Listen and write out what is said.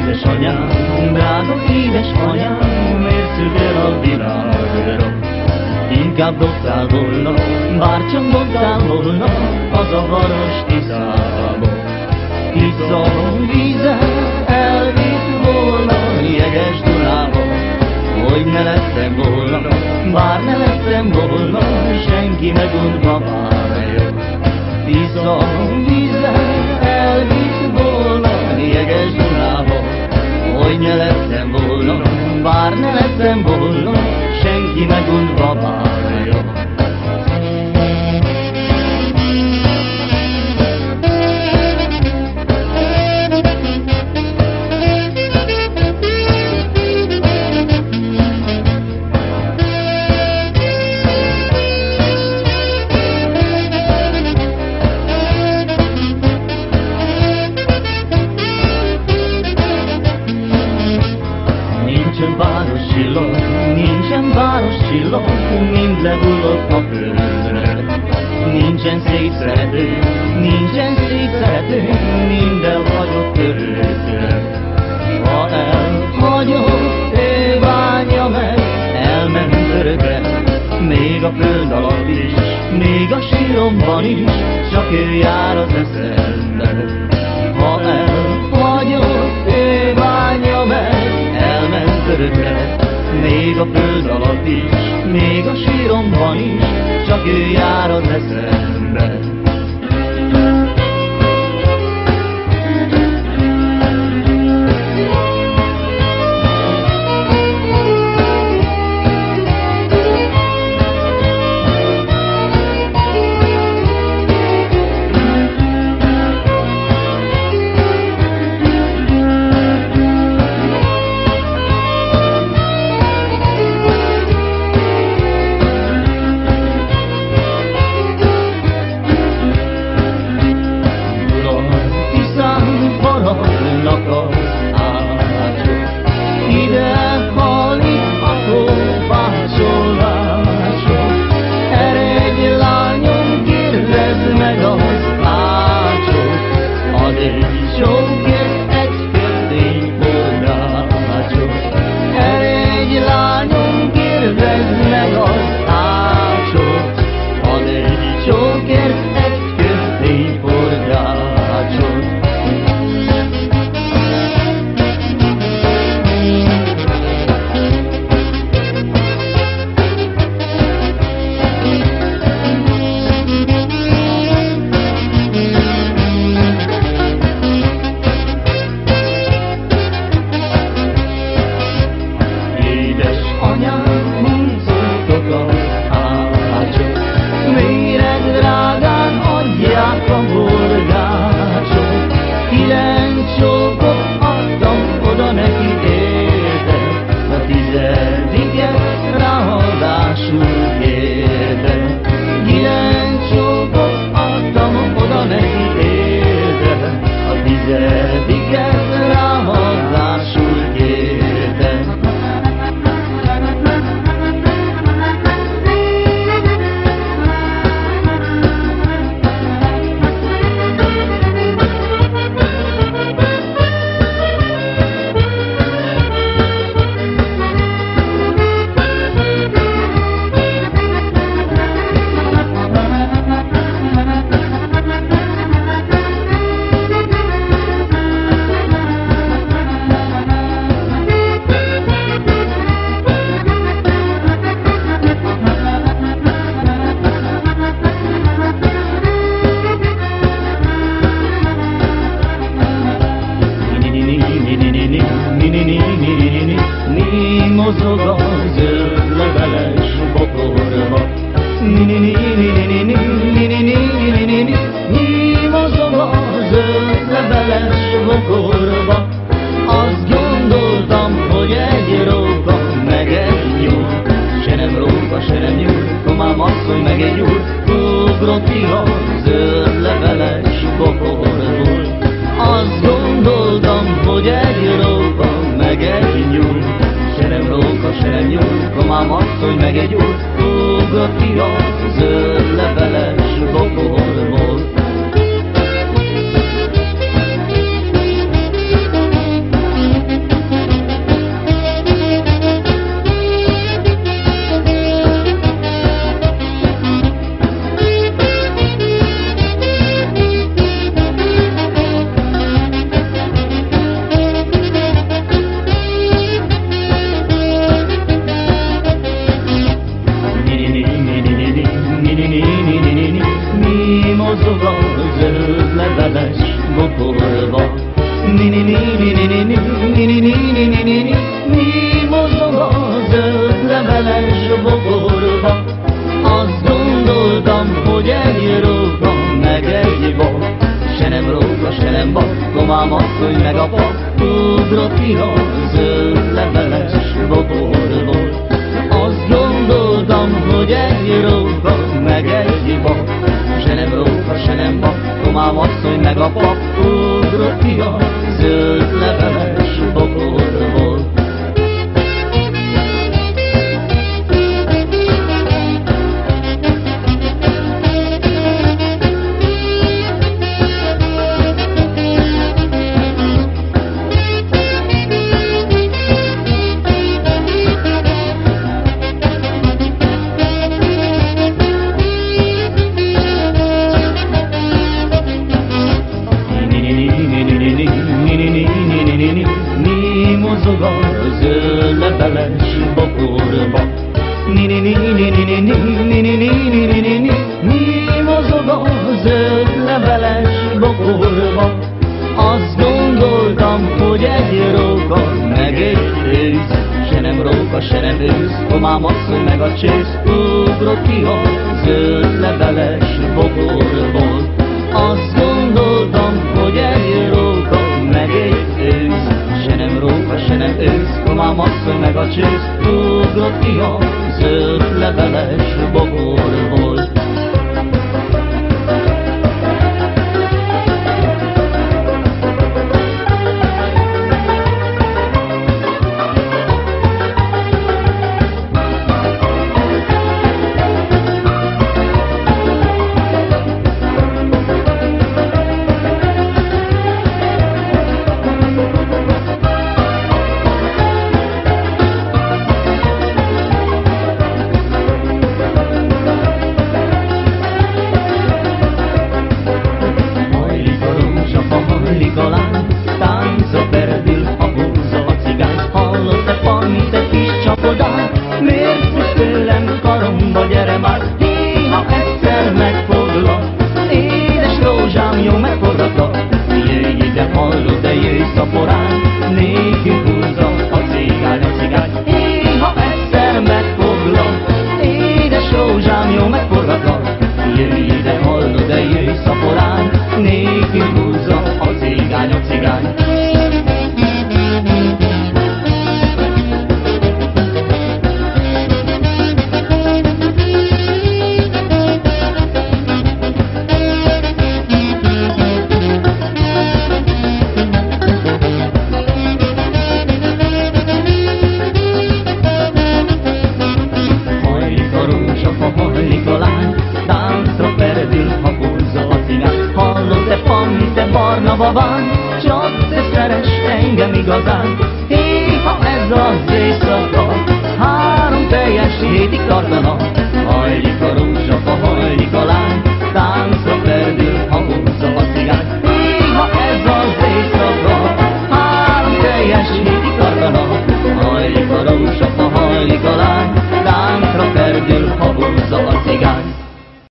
Édesanyám, drága édesanyám, miért szögél a világra? Inkább dobtál volna, bárcsak dobtál volna az a varos Tiszába. Tisza víze elvitt volna jeges Dunába, hogy ne lettem volna, bár ne lettem volna, senki megundva várja. Tisza víze elvitt volna jeges Dunába, hogy ne lettem volna, bár ne lettem volna, senki megundva várja. Nincsen város csillag, mind legullott a földre. Nincsen szétszerető, minden vagyok körülöttre. Ha elhagyom, ő bánja meg, elment örökre. Még a föld alatt is, még a síromban is, csak ő jár az eszemben. Ha elhagyom, ő bánja meg, elment örökre. Még a föld alatt is, még a síromban is, csak ő jár az eszemben. Mozog a zöld leveles bokorba, azt gondoltam, hogy egy róka, meg egy nyúl. Se nem róka, se nem nyúl, komám asszony meg egy nyúl, ugrott ki a zöld leveles bokorból. Azt gondoltam, hogy egy róka, meg egy nyúl. Se nem róka, se nem nyúl, komám asszony meg egy nyúl, ugrott ki a zöld leveles bokorból. Mi mozog a zöld leveles bokorba? Mi mozog a zöld leveles bokorba? Azt gondoltam, hogy egy róka, meg egy bak. Se nem róka, se nem bak, komám asszony meg a pak, ugrott ki a zöld leveles bokorból. Azt gondoltam, hogy egy róka, meg egy bak. Se nem róka, se nem bak, komám asszony meg a pap, ugrott ki a zöld leveles bokorból. Mi mozog a zöld leveles bokorba? Mi mozog a zöld leveles bokorba? Azt gondoltam, hogy egy róka, meg egy ősz. Se nem róka, se nem ősz, komám asszony meg a csész, ugrott ki a zöld leveles bokorból. Azt gondoltam, hogy egy róka, meg egy ősz. Se nem róka, se nem ősz, komám asszony meg a csész, ugrott ki a zöld leveles bokorból. Táncra perdül a búza, a cigány, hallott-e Fanni, te kis csapodán? Miért függ tőlem karomba, gyere már, néha egyszer megfoglak. Édes rózsám, jó megforgatlak, jöjj ide, hallod, de jöjj szaporán, nékünk húzza a cigány, a cigány. Néha egyszer megfoglak, édes rózsám, jó megforgatlak, jöjj ide, hallod, de jöjj szaporán, nékünk húzza a cigány, a cigány. Hajlik a rózsafa, hajlik a lány, táncra perdül, ha húzza a cigány. Hallod-e Fanni, te barna babám, csak te szeress engem igazán. Éha ez az éjszaka, 3 teljes hétig tartana,